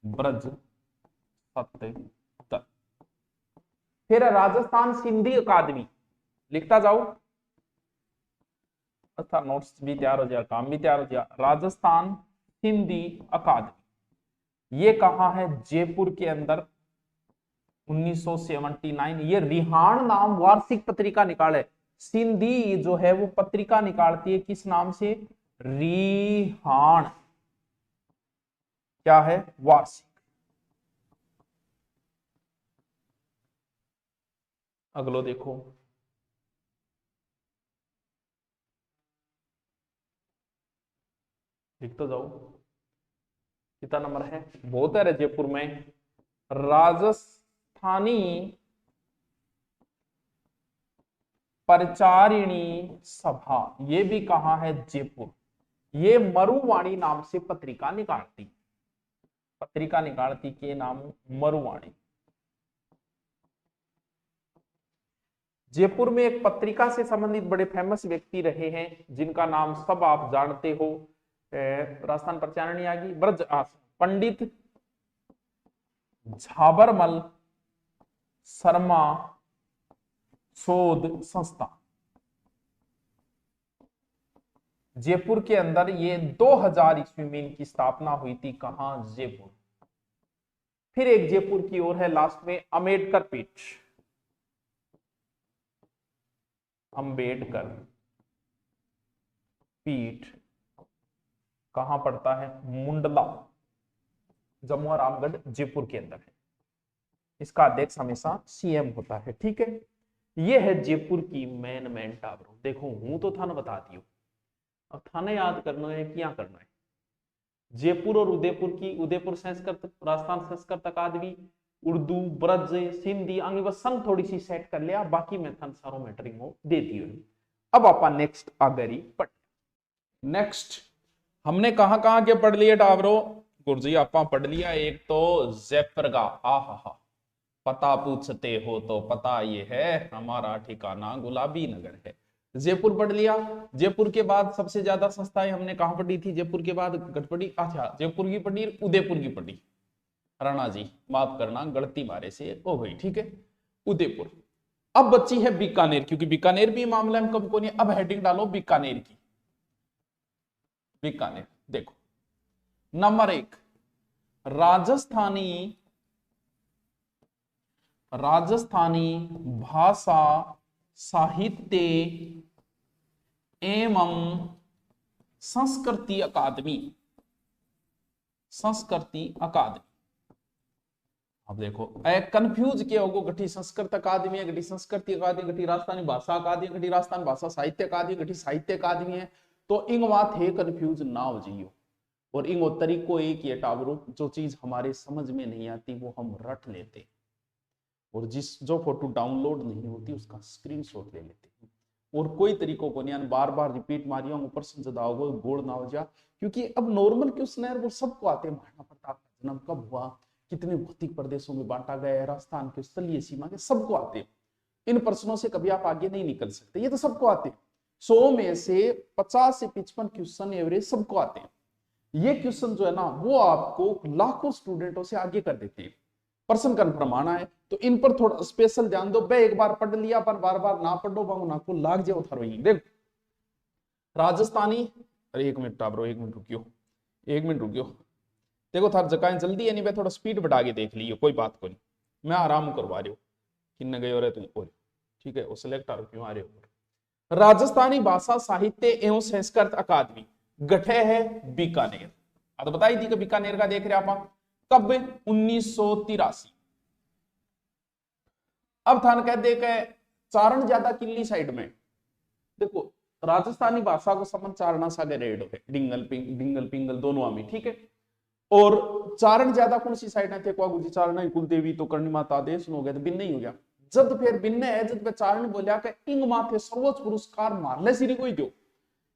ब्रज सप्तदल। फिर राजस्थान सिंधी अकादमी, लिखता जाओ, अच्छा नोट्स भी तैयार हो जाएगा, काम भी तैयार हो जाएगा। राजस्थान सिंधी अकादमी, ये कहां है? जयपुर के अंदर, 1979। ये रिहाण नाम वार्षिक पत्रिका निकाले। सिंधी जो है वो पत्रिका निकालती है, किस नाम से? रिहाण। क्या है? वार्षिक। अगलो देखो, लिख तो जाओ, कितना नंबर है? बहुत है जयपुर में। राजस्थानी परिचारिणी सभा, ये भी कहां है? जयपुर। ये मरुवाणी नाम से पत्रिका निकालती, पत्रिका निकालती के नाम मरुवाणी। जयपुर में एक पत्रिका से संबंधित बड़े फेमस व्यक्ति रहे हैं, जिनका नाम सब आप जानते हो। राजस्थान परिचारिणी आ गई, ब्रज पंडित झाबरमल शर्मा शोध संस्था। जयपुर के अंदर ये 2000 ईस्वी में इनकी स्थापना हुई थी। कहां? जयपुर। फिर एक जयपुर की ओर है लास्ट में, अंबेडकर पीठ, अंबेडकर पीठ कहां पड़ता है? मुंडला, जम्मू और रामगढ़, जयपुर के अंदर है। इसका अध्यक्ष हमेशा सीएम होता है। ठीक है, ये है जयपुर की मेन टावर। देखो हूं तो थाना बता दियो, अब थाने याद करना है, क्या करना है। जयपुर और उदयपुर की, उदयपुर संस्कृत, राजस्थान संस्कृत अकादमी, उर्दू, ब्रज, सिंधी, आगे बस संग थोड़ी सी सेट कर लिया, बाकी मैं थान सारो मैटरिंग हो दे दियो। अब आपा नेक्स्ट आगरी पढ़। नेक्स्ट हमने कहां कहां के पढ़ लिए टावरो? गुरुजी आपा पढ़ लिया एक तो जयपुर का, हा पता पूछते हो तो पता ये है, हमारा ठिकाना गुलाबी नगर है। जयपुर पढ़ लिया। जयपुर के बाद सबसे ज्यादा संस्थाएं हमने कहां पढ़ी थी? जयपुर के बाद गढ़पड़ी, अच्छा जयपुर की पढ़ी, उदयपुर की पढ़ी। राणा जी माफ करना, गलती मारे से हो गई। ठीक है, उदयपुर। अब बच्ची है बीकानेर, क्योंकि बीकानेर भी मामला में कम को नहीं। अब हेडिंग डालो बीकानेर की। बीकानेर देखो, नंबर 1 राजस्थानी भाषा साहित्य एवं संस्कृति अकादमी, संस्कृति अकादमी। अब देखो कंफ्यूज किया होगा, गठी संस्कृत अकादमी है, गठी संस्कृति अकादमी, गठी राजस्थानी भाषा अकादमी, गठी राजस्थान भाषा साहित्य अकादमी, गठी साहित्य अकादमी है। तो इंग बात है कंफ्यूज ना हो जाइयो। और इंग तरीको एक ही टावरो, जो चीज हमारे समझ में नहीं आती वो हम रट लेते, और जो फोटो डाउनलोड नहीं होती उसका स्क्रीनशॉट ले लेते हैं। और कोई तरीकों को नहीं, बार बार रिपीट मारियो, ऊपर से ज्यादा होगा गोड़ ना हो जा। क्योंकि अब नॉर्मल क्वेश्चन है वो सबको आते हैं। महाराणा प्रताप का जन्म कब हुआ, कितने भौतिक प्रदेशों में बांटा गया है, राजस्थान के स्थलीय सीमा के, सबको आते हैं। इन प्रश्नों से कभी आप आगे नहीं निकल सकते, ये तो सबको आते हैं। 100 में से 50 से 55 क्वेश्चन एवरेज सबको आते हैं। ये क्वेश्चन जो है ना वो आपको लाखों स्टूडेंटों से आगे कर देते हैं। पर्सन कन्फर्म आना है तो इन पर थोड़ा स्पेशल ध्यान दो। बे एक बार पढ़ लिया पर बार बार ना पढ़ो, बांगो ना को लाग जाओ थारो। देखो राजस्थानी, अरे 1 मिनट टाबरो, 1 मिनट रुकियो, 1 मिनट रुकियो। देखो थार जगह जल्दी है नहीं, मैं थोड़ा स्पीड बढ़ा के देख लियो, कोई बात को नहीं, मैं आराम करवा रही हूँ। किन्ने गए हो रहे तुम, ठीक है वो सिलेक्ट आ क्यों आ रहे हो। राजस्थानी भाषा साहित्य एवं संस्कृत अकादमी गठे है बीकानेर। तो बताई थी कि बीकानेर का देख रहे आप कब? 1983। अब थान कह दे के चारण ज्यादा किल्ली साइड में। देखो राजस्थानी भाषा को समझ चारणा सागे रेड है, डिंगल पिंगल दोनों आमी, ठीक है। और चारण ज्यादा कौन सी साइड है? थे गुजी चारण कुल देवी तो करणी माता आदेश हो गया, तो बिन नहीं हो गया। जद फिर भिन्न है जद बेचारण बोलिया के इंग माथे सर्वोच्च पुरस्कार मारले सिरी कोई दो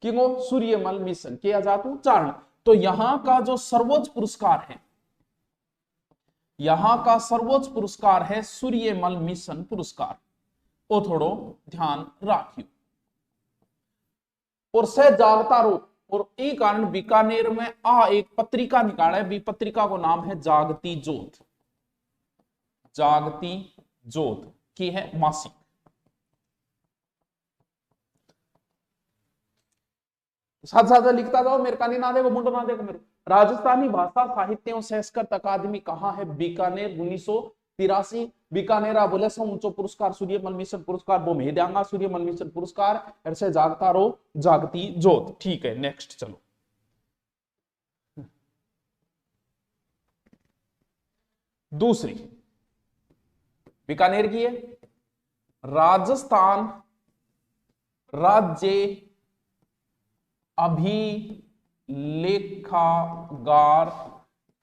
कि वो सूर्यमल मिशन किया जाता उच्चारण। तो यहां का जो सर्वोच्च पुरस्कार है, यहां का सर्वोच्च पुरस्कार है सूर्यमल मिशन पुरस्कार, वो थोड़ो ध्यान राखियो। और सह जागता रो, और ई कारण बीकानेर में एक पत्रिका निकाले, बी पत्रिका को नाम है जागती जोत, जागती जोत की है मासिक। साथ साथ लिखता जाओ, मेरे कानी ना देखो, मुंडो ना देखो मेरे। राजस्थानी भाषा साहित्य एवं संस्कृत अकादमी कहाँ है? बीकानेर, 1983। बीकानेर बोले सो ऊंचो पुरस्कार सूर्यमल मिशन पुरस्कार, वो मैं देंगा सूर्यमल मिशन पुरस्कार। ऐसे जागता रो, जागती जोत। ठीक है, नेक्स्ट चलो। दूसरी बीकानेर की है, राजस्थान राज्य अभिलेखागार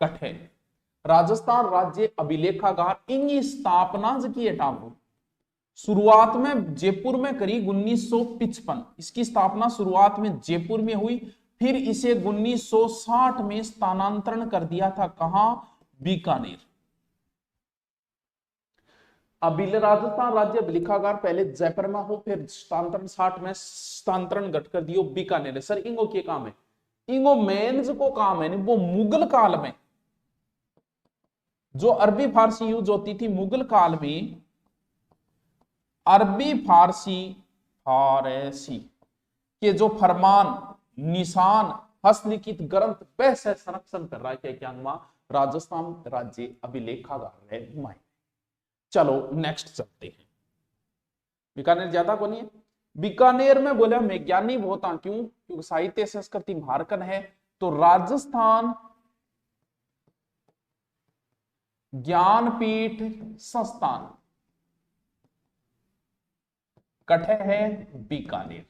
कठे। राजस्थान राज्य अभिलेखागार इनकी स्थापना की है टापू शुरुआत में जयपुर में करी 1955। इसकी स्थापना शुरुआत में जयपुर में हुई, फिर इसे 1960 में स्थानांतरण कर दिया था कहां? बीकानेर। राजस्थान राज्य अभिलेखागार पहले जयपुर में हो, फिर स्थानांतरण 60 में स्थानांतरण घट कर दियो बीकानेर। सर इंगो के काम है? इंगो मेन्स को काम है वो मुगल काल में जो अरबी फारसी यूज होती थी, मुगल काल में अरबी फारसी के जो फरमान, निशान, हस्तलिखित ग्रंथ वह संरक्षण कर रहा है क्या? राजस्थान राज्य अभिलेखागार है माई। चलो नेक्स्ट चलते हैं। बीकानेर ज्यादा को नहीं है। बीकानेर में बोले मैं ज्ञानी बहुत हूं, क्यों? क्योंकि साहित्य संस्कृति महारकन है। तो राजस्थान ज्ञानपीठ संस्थान कठे है बीकानेर।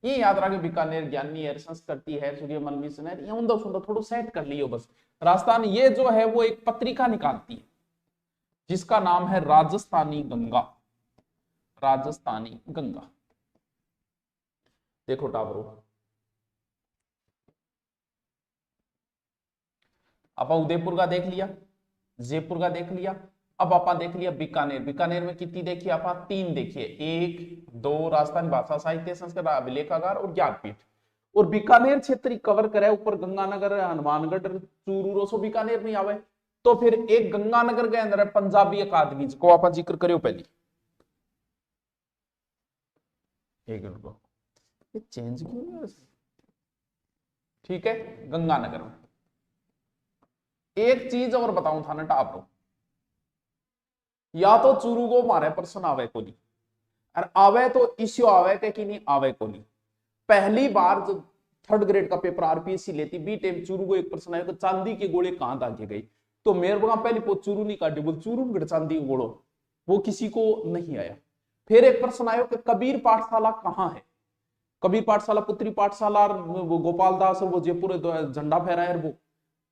ये याद रखे, बीकानेर ज्ञानी है, संस्कृति है, सूर्यमल मिशन है, ये उंदो सुंदो थोड़ा सेट कर लियो बस। राजस्थान ये जो है वो एक पत्रिका निकालती है जिसका नाम है राजस्थानी गंगा, राजस्थानी गंगा। देखो टावरो, आप उदयपुर का देख लिया, जयपुर का देख लिया, अब आप देख लिया बीकानेर। बीकानेर में कितनी देखी आप? 3 देखिए, 1, 2 राजस्थानी भाषा साहित्य संस्कृत अभिलेखागार और ज्ञानपीठ। और बीकानेर क्षेत्र कवर करे, ऊपर गंगानगर, हनुमानगढ़, चूरू, सो बीकानेर नहीं आवे। तो फिर एक गंगानगर के अंदर है पंजाबी अकादमी को आप जिक्र करियो पहली। एक मिनट को ये चेंज क्यों है? ठीक है, गंगानगर में। एक चीज और बताऊं था ना टाप, या तो चूरू को मारे प्रश्न आवे को नहीं, और आवे तो इश्यू आवे कि नहीं आवे को नहीं। पहली बार जो 3rd ग्रेड का पेपर आरपीएससी लेती, बी टाइम चूरू को एक प्रश्न आया कि चांदी के गोले कहां दागे गए? तो मेरे को पहले वो चूरू नहीं काटे, बोल चूरू में चांदी के गोड़ो, वो किसी को नहीं आया। फिर एक प्रश्न आया कि कबीर पाठशाला कहां है? कबीर पाठशाला, पुत्री पाठशाला, गोपाल दास और वो जयपुर झंडा फहराया वो।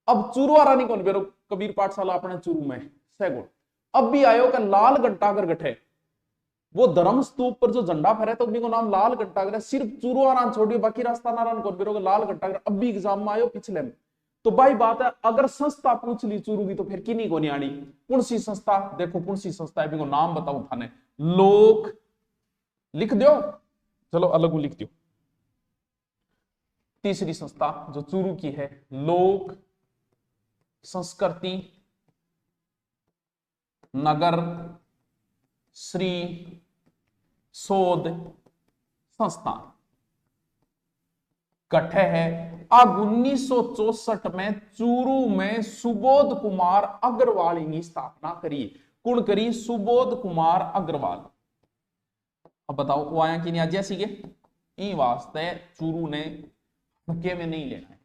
अब चूरू आ रानी कौन बेरो? कबीर पाठशाला अपने चूरू में सैगुण। अब भी आयो का लाल घंटाघर गठे, वो धर्म स्तूप पर जो झंडा फहरा तो उन्हीं को नाम लाल घंटाघर है। सिर्फ चूरू आरान छोड़ियो, बाकी रास्ता नारायण कौन बेरो लाल घंटाघर। अब भी एग्जाम में आयो पिछले में। तो भाई बात है, अगर संस्था पूछ ली चूरू की तो फिर किन्हीं को नहीं आनी। पुणसी संस्था, देखो पुणसी संस्था है, नाम बताओ थाने, लोक लिख दो, चलो अलग लिख दो। तीसरी संस्था जो चूरू की है, लोक संस्कृति नगर श्री शोध संस्थान कठे है। अब 1964 में चूरू में सुबोध कुमार अग्रवाल की स्थापना करी। कौन करी? सुबोध कुमार अग्रवाल। अब बताओ वो आया कि नहीं? जैसी के वास्ते चूरू ने धक्के में नहीं लेना है।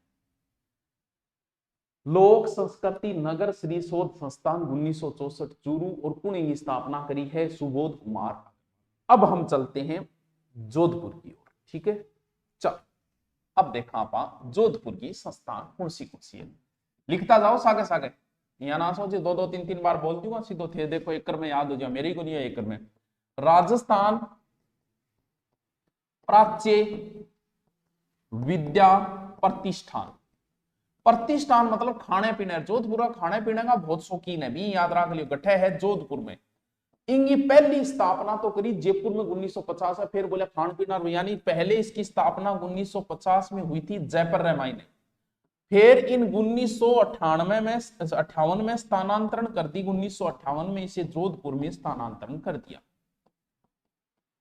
लोक संस्कृति नगर श्री शोध संस्थान 1964 चूरू, और पुणे की स्थापना करी है सुबोध कुमार। अब हम चलते हैं जोधपुर की ओर। ठीक है, चल अब देखा आप जोधपुर की संस्थान कौन सी है, लिखता जाओ सागे सागे। या ना सोचे, दो दो तीन तीन बार बोल दूंगा सीधो थे, देखो एक में याद हो जाए, मेरे को नहीं है एक में। राजस्थान प्राच्य विद्या प्रतिष्ठान। प्रतिष्ठान मतलब खाने पीने, जोधपुर खाने पीने का बहुत शौकीन है भी, याद रख लियो, गठे है जोधपुर में। इनकी पहली स्थापना तो करी जयपुर में 1950 है, फिर बोले खान पीना, यानी पहले इसकी स्थापना 1950 में हुई थी जयपुर रेमाई ने। फिर इन 1998 में 58 में स्थानांतरण कर दी, 1958 में इसे जोधपुर में स्थानांतरण कर दिया।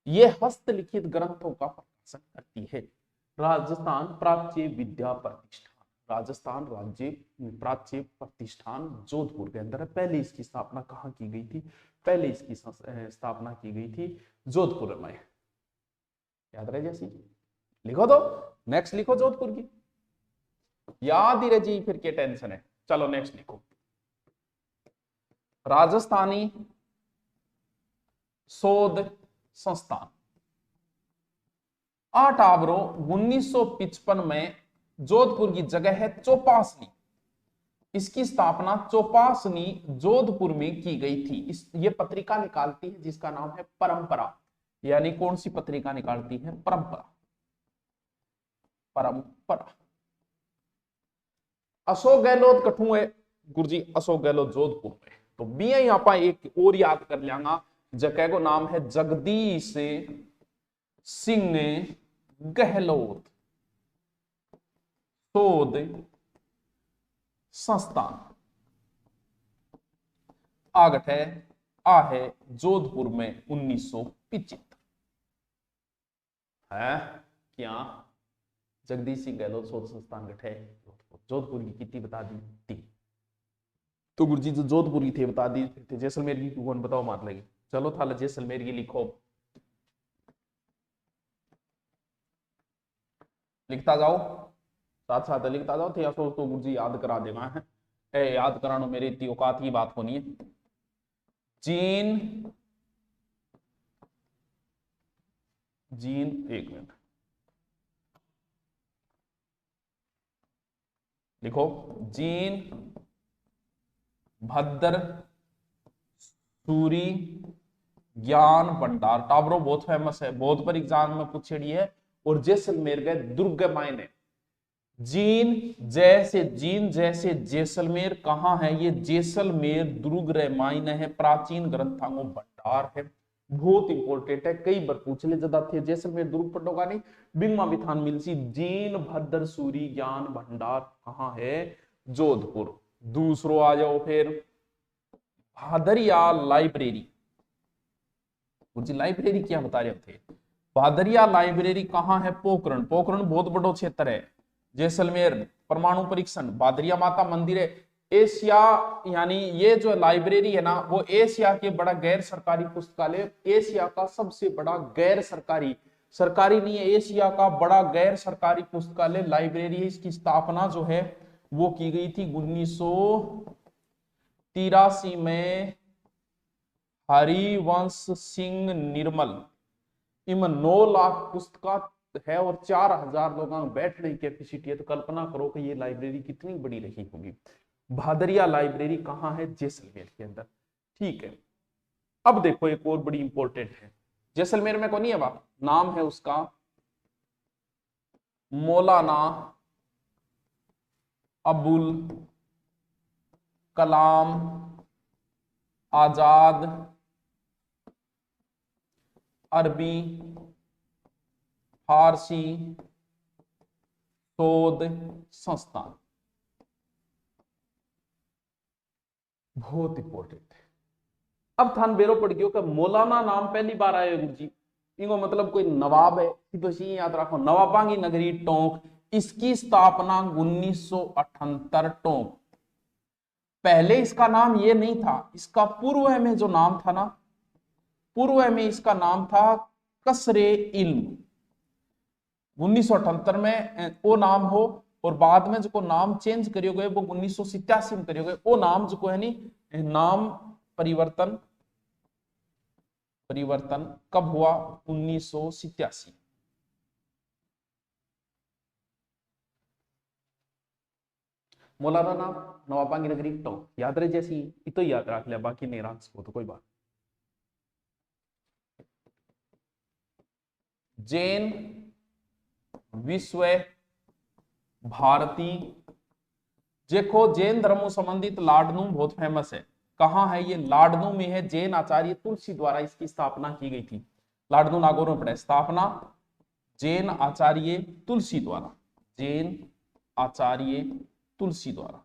यह हस्तलिखित ग्रंथों का प्रकाशन करती है। राजस्थान प्राच्य विद्या प्रतिष्ठान, राजस्थान राज्य प्राच्य प्रतिष्ठान जोधपुर के अंदर है। पहले इसकी स्थापना कहाँ की गई थी? पहले इसकी स्थापना की गई थी जोधपुर में। याद रहे जैसी लिखो तो, नेक्स्ट लिखो जोधपुर की, याद ही रह जी, फिर क्या टेंशन है। चलो नेक्स्ट लिखो, राजस्थानी शोध संस्थान 8 आवरो 1955 में जोधपुर की जगह है चौपासनी। इसकी स्थापना चौपासनी जोधपुर में की गई थी। ये पत्रिका निकालती है जिसका नाम है परंपरा। यानी कौन सी पत्रिका निकालती है? परंपरा। परंपरा। अशोक गहलोत कठू है गुरुजी, अशोक गहलोत जोधपुर में। तो बी यहां पर एक और याद कर लेंगा, जगह को नाम है जगदीश सिंह गहलोत शोध संस्थान। आगट है आ है जोधपुर में 1975 है क्या? जगदीश सिंह गहलोत शोध संस्थान गठ है जोधपुर की कितनी बता दी? 3। तो गुरुजी जो जोधपुर की थे बता दी, जैसलमेर की कौन बताओ मार लगी। चलो थाला जैसलमेर की लिखो, लिखता जाओ, साथ साथ लिखता जाओ। थे सोच तो गुरुजी याद करा देगा है, याद करानो मेरी इतनी औकात की बात होनी है। जीन, जीन एक मिनट लिखो, जीन भद्र सूरी ज्ञान भंडार। टाबरो बहुत फेमस है, बहुत पर एग्जाम में पूछेड़ी है। और जैसलमेर गए दुर्ग मायने, जीन जैसे जीन जैसे जैसलमेर कहाँ है? ये जैसलमेर दुर्ग रामायण है, प्राचीन ग्रंथों का भंडार है, बहुत इंपॉर्टेंट है। कई बार पूछ ले जदा थे जैसलमेर दुर्ग पढ़ोगा नहीं, बिंगमा बिथान मिलसी। जीन भद्र सूरी ज्ञान भंडार कहाँ है? जोधपुर। दूसरो आ जाओ फिर, भादरिया लाइब्रेरी। मुझे लाइब्रेरी क्या बता रहे थे? भादरिया लाइब्रेरी कहाँ है? पोखरण। पोखरण बहुत बड़ा क्षेत्र है। जैसलमेर परमाणु परीक्षण, भादरिया माता मंदिर है। एशिया, यानी ये जो लाइब्रेरी है ना, वो एशिया के बड़ा गैर सरकारी पुस्तकालय, एशिया का सबसे बड़ा गैर सरकारी, सरकारी नहीं है, एशिया का बड़ा गैर सरकारी पुस्तकालय लाइब्रेरी है। इसकी स्थापना जो है वो की गई थी 1983 में हरिवंश सिंह निर्मल। इनमें 9 लाख पुस्तक है और 4000 लोगों में बैठने की कैपेसिटी है। तो कल्पना करो कि ये लाइब्रेरी कितनी बड़ी रही होगी। भादरिया लाइब्रेरी कहाँ है? जैसलमेर के अंदर। ठीक है, अब देखो एक और बड़ी इंपॉर्टेंट है, जैसलमेर में कौन है बात, नाम है उसका मौलाना अबुल कलाम आजाद अरबी फारसी शोध संस्थान। बहुत इंपॉर्टेंट है। अब थान बेरो पड़ गयो कि मौलाना नाम पहली बार आए गुरु जी, इनको मतलब कोई नवाब है, तो याद रखो, नवाबांगी नगरी टोंक। इसकी स्थापना 1978 टोंक। पहले इसका नाम ये नहीं था, इसका पूर्व में जो नाम था ना, पूर्व में इसका नाम था कसरे इल्म। 1978 में वो नाम हो, और बाद में जो नाम चेंज करियो गए वो 1987 में करियो गए। वो नाम जो है नी, नाम परिवर्तन कब हुआ? 1987। मौलाना नाम नवाबांगी नगरी टोंक, याद रहे जैसी इतो याद रख लिया, बाकी नहीं रख सको तो कोई बात। जैन विश्व भारती, देखो जैन धर्मों संबंधित लाडनू बहुत फेमस है। कहां है ये? लाडनू में है। जैन आचार्य तुलसी द्वारा इसकी स्थापना की गई थी। लाडनू नागौर में पड़ा। स्थापना जैन आचार्य तुलसी द्वारा, जैन आचार्य तुलसी द्वारा।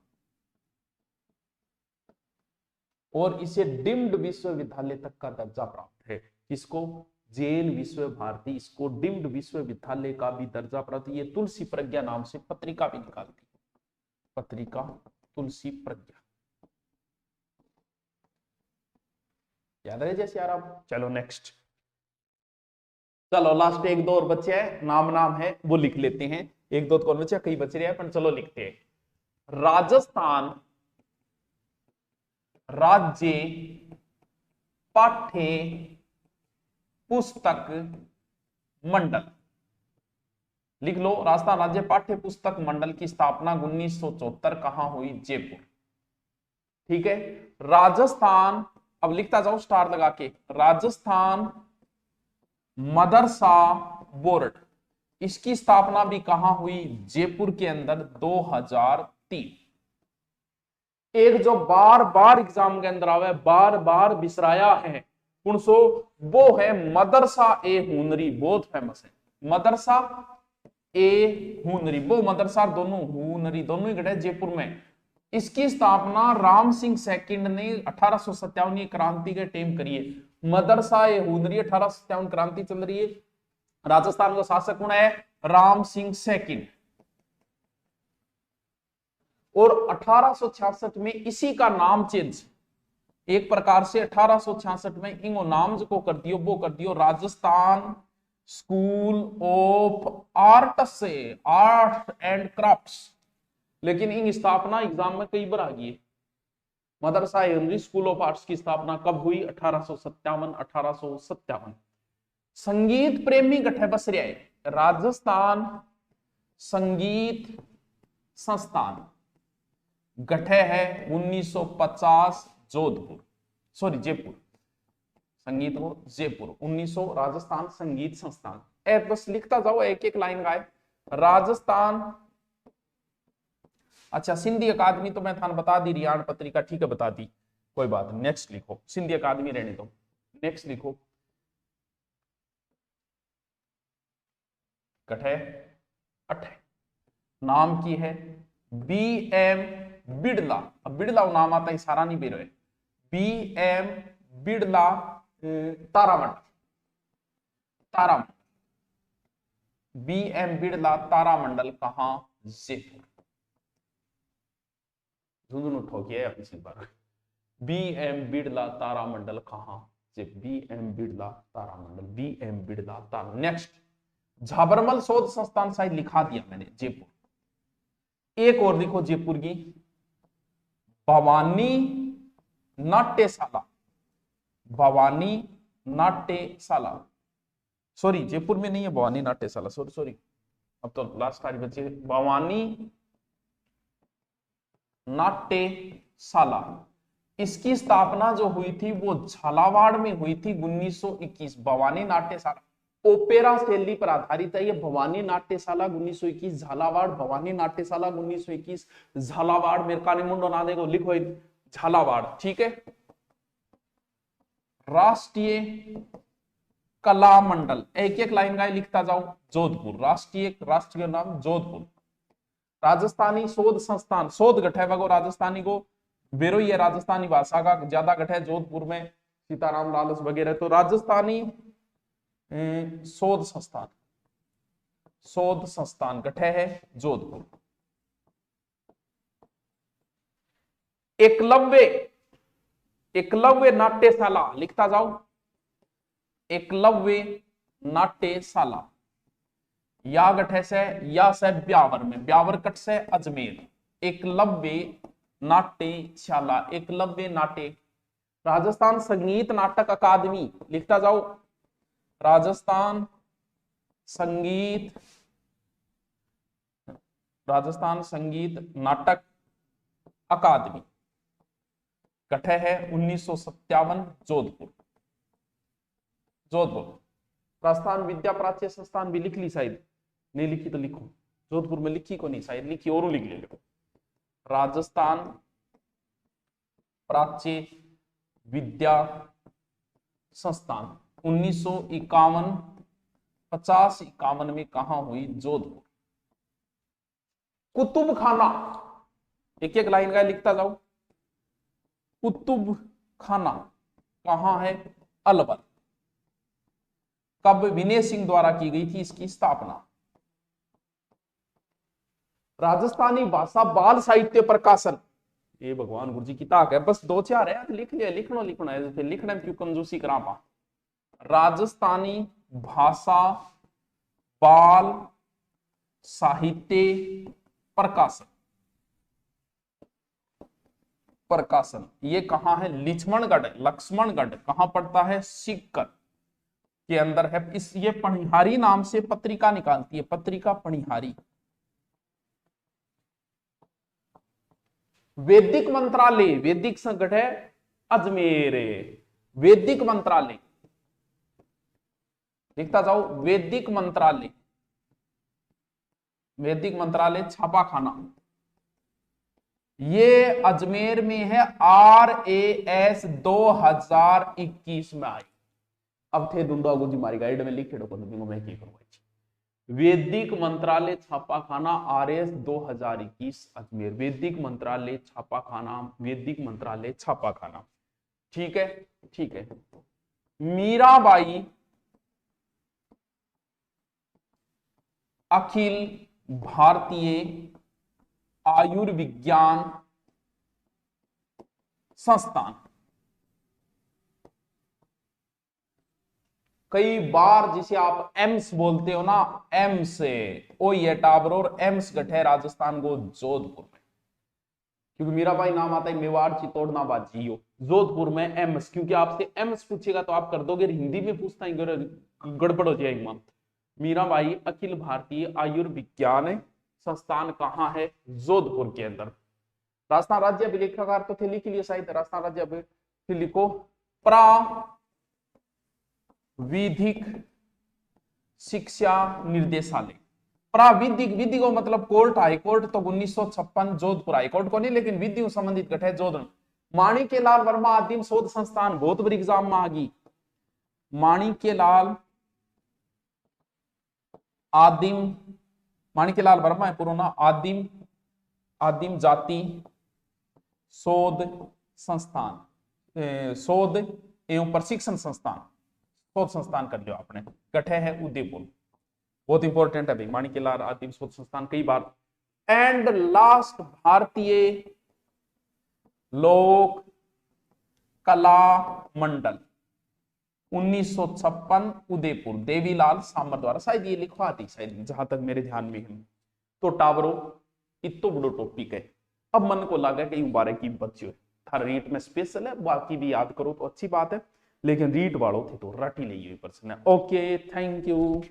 और इसे डिम्ड विश्वविद्यालय तक का दर्जा प्राप्त है। किसको? जैन विश्व भारती, इसको डिम्ड विश्वविद्यालय का भी दर्जा प्राप्त। ये तुलसी प्रज्ञा नाम से पत्रिका भी निकालती, पत्रिका तुलसी प्रज्ञा। याद रहे जैसे यार आप। चलो नेक्स्ट, चलो लास्ट एक दो और बच्चे हैं, नाम है वो लिख लेते हैं। एक दो कौन बचे, कई बच रहे हैं पर चलो लिखते हैं। राजस्थान राज्य पाठ्य पुस्तक मंडल, लिख लो। राजस्थान राज्य पाठ्य पुस्तक मंडल की स्थापना 1974 कहां हुई? जयपुर। ठीक है। राजस्थान, अब लिखता जाओ स्टार लगा के, राजस्थान मदरसा बोर्ड, इसकी स्थापना भी कहां हुई? जयपुर के अंदर 2003। एक जो बार बार एग्जाम के अंदर आवे, बार बार बिसराया है पुणसो, वो है मदरसा ए हुनरी, बहुत फेमस है। मदरसा ए हुनरी, वो मदरसा दोनों हुनरी दोनों ही गढ़ है जयपुर में। इसकी स्थापना राम सिंह सेकंड ने 1857 क्रांति के टाइम करी है। मदरसा ए हुनरी 1857 क्रांति चल रही है। राजस्थान का शासक कौन है? राम सिंह सेकंड। और 1866 में इसी का नाम चेंज, एक प्रकार से 1866 में इंगो नाम को कर दियो, वो कर दियो राजस्थान स्कूल ऑफ आर्ट से, आर्ट एंड क्राफ्ट्स। लेकिन इन स्थापना एग्जाम में कई बार आ गई है। मदरसा हिंदी स्कूल ऑफ आर्ट्स की स्थापना कब हुई? 1857। संगीत प्रेमी गठे बस रहा है। राजस्थान संगीत संस्थान गठे है 1950 जोधपुर, सॉरी जयपुर। संगीत हो जयपुर 1900, राजस्थान संगीत संस्थान। बस लिखता जाओ एक एक लाइन का है। राजस्थान, अच्छा सिंधी अकादमी तो मैं थान बता दी, रियाण पत्रिका ठीक है बता दी, कोई बात नहीं। नेक्स्ट लिखो, सिंधी अकादमी रहने दो। नेक्स्ट लिखो कठे अठे, नाम की है बी एम बिड़ला। अब बिड़ला नाम आता है, सारा नहीं बेरो है। बी एम बिड़ला तारामंडल, तारामंडल, बी एम बिड़ला तारामंडल कहां? जयपुर। झुंझुनू ठोकिया है पिछली बार। बी एम बिड़ला तारामंडल कहां? बी एम बिड़ला तारामंडल, बी एम बिड़ला तारा। नेक्स्ट, झाबरमल शोध संस्थान शायद लिखा दिया मैंने, जयपुर। एक और लिखो जयपुर की, भवानी नाट्यशाला, भवानी नाट्यशाला, सॉरी जयपुर में नहीं है भवानी नाट्यशाला, सॉरी सॉरी, अब तो लास्ट तारीख बचे। भवानी नाट्यशाला, इसकी स्थापना जो हुई थी वो झालावाड़ में हुई थी 1921। भवानी नाट्यशाला ओपेरा शैली पर आधारित है ये। भवानी नाट्यशाला 1921 झालावाड़, भवानी नाट्यशाला 1921 झालावाड़। मेरे काने मुंडो ना देखो, लिखो झालावाड़, ठीक है। राष्ट्रीय कला मंडल, एक एक लाइन का लिखता जाओ। जोधपुर, राष्ट्रीय नाम जोधपुर। राजस्थानी शोध संस्थान, शोध गठ है वो राजस्थानी को, बेरो ये राजस्थानी भाषा का ज्यादा गठ है जोधपुर में, सीताराम लालस वगैरह। तो राजस्थानी शोध संस्थान, शोध संस्थान गठे है जोधपुर। एकलव्य, एकलव्य नाट्यशाला लिखता जाओ। एकलव्य नाट्यशाला, या गठे से, या से ब्यावर में, ब्यावर कट से अजमेर। एकलव्य नाट्यशाला, एकलव्य नाट्य। राजस्थान संगीत नाटक अकादमी लिखता जाओ। राजस्थान संगीत, राजस्थान संगीत नाटक अकादमी गठे है 1957 जोधपुर। जोधपुर राजस्थान विद्या प्राच्य संस्थान भी लिख ली शायद, नहीं लिखी तो लिखो, जोधपुर में लिखी को नहीं शायद लिखी और लिख ले। राजस्थान प्राच्य विद्या संस्थान 1951 50-51 में कहां हुई? जोधपुर। कुतुब खाना, एक एक लाइन का लिखता जाओ। कुतुब खाना कहां है? अलवर। कब विनय सिंह द्वारा की गई थी इसकी स्थापना? राजस्थानी भाषा बाल साहित्य प्रकाशन, ये भगवान गुरु जी की ताक है, बस 2-4 है, लिख लिया, लिखना है, फिर लिखने में क्यों कंजूसी करा पा। राजस्थानी भाषा बाल साहित्य प्रकाशन, प्रकाशन ये कहां है? लक्ष्मणगढ़ कहां पड़ता है? सीकर के अंदर है। इस ये पणिहारी नाम से पत्रिका निकालती है, पत्रिका पणिहारी। वैदिक मंत्रालय, वैदिक संकट है अजमेर। वैदिक मंत्रालय लिखता जाओ। वैदिक मंत्रालय, वैदिक मंत्रालय छापाखाना ये अजमेर में है। RAS 2021 में आई। अब थे दुंडा गुरुजी मारी गाइड में लिखे मैं की करूंगा। वैदिक मंत्रालय छापाखाना RAS 2021 अजमेर। वैदिक मंत्रालय छापाखाना, वैदिक मंत्रालय छापाखाना। ठीक है, ठीक है। मीराबाई अखिल भारतीय आयुर्विज्ञान संस्थान, कई बार जिसे आप एम्स बोलते हो ना, एम्स ओ ये टावर और एम्स गठे राजस्थान को जोधपुर में, क्योंकि मीराबाई नाम आता है मेवाड़ चित्तौड़ नाबाजियो। जोधपुर में एम्स, क्योंकि आपसे एम्स पूछेगा तो आप कर दोगे, हिंदी में पूछता है गड़बड़ हो जाएगी। मीराबाई अखिल भारतीय आयुर्विज्ञान संस्थान कहां है? जोधपुर के अंदर। राजस्थान राज्य अभिलेखागार तो थे, लिख लिए शायद, राजस्थान राज्य फिर लिखो प्राविधिक शिक्षा निर्देशालय। प्राविधिक, विधि को मतलब कोर्ट, हाई कोर्ट तो 1956 जोधपुर हाई कोर्ट को नहीं, लेकिन विधि संबंधित गठे जोधपुर। माणिक्यलाल वर्मा आदिम शोध संस्थान, बहुत बड़ी एग्जाम में आ गई। माणिक्यलाल वर्मा है पूरा नाम, आदिम जाति शोध संस्थान, शोध एवं प्रशिक्षण संस्थान, शोध संस्थान कर लियो आपने, गठे है उदयपुर। बहुत इंपॉर्टेंट है भाई, माणिक्यलाल आदिम शोध संस्थान कई बार। एंड लास्ट भारतीय लोक कला मंडल 1956 उदयपुर, देवीलाल सामर द्वारा, शायद ये लिखवा थी शायद, जहां तक मेरे ध्यान में है। तो टावरो इतो बड़ो टॉपिक है। अब मन को लगा कि बारे की बच्चे था रीट में स्पेशल है, बाकी भी याद करो तो अच्छी बात है, लेकिन रीट वालों थे तो रट ही नहीं हुई पर्सन है। Okay, thank you.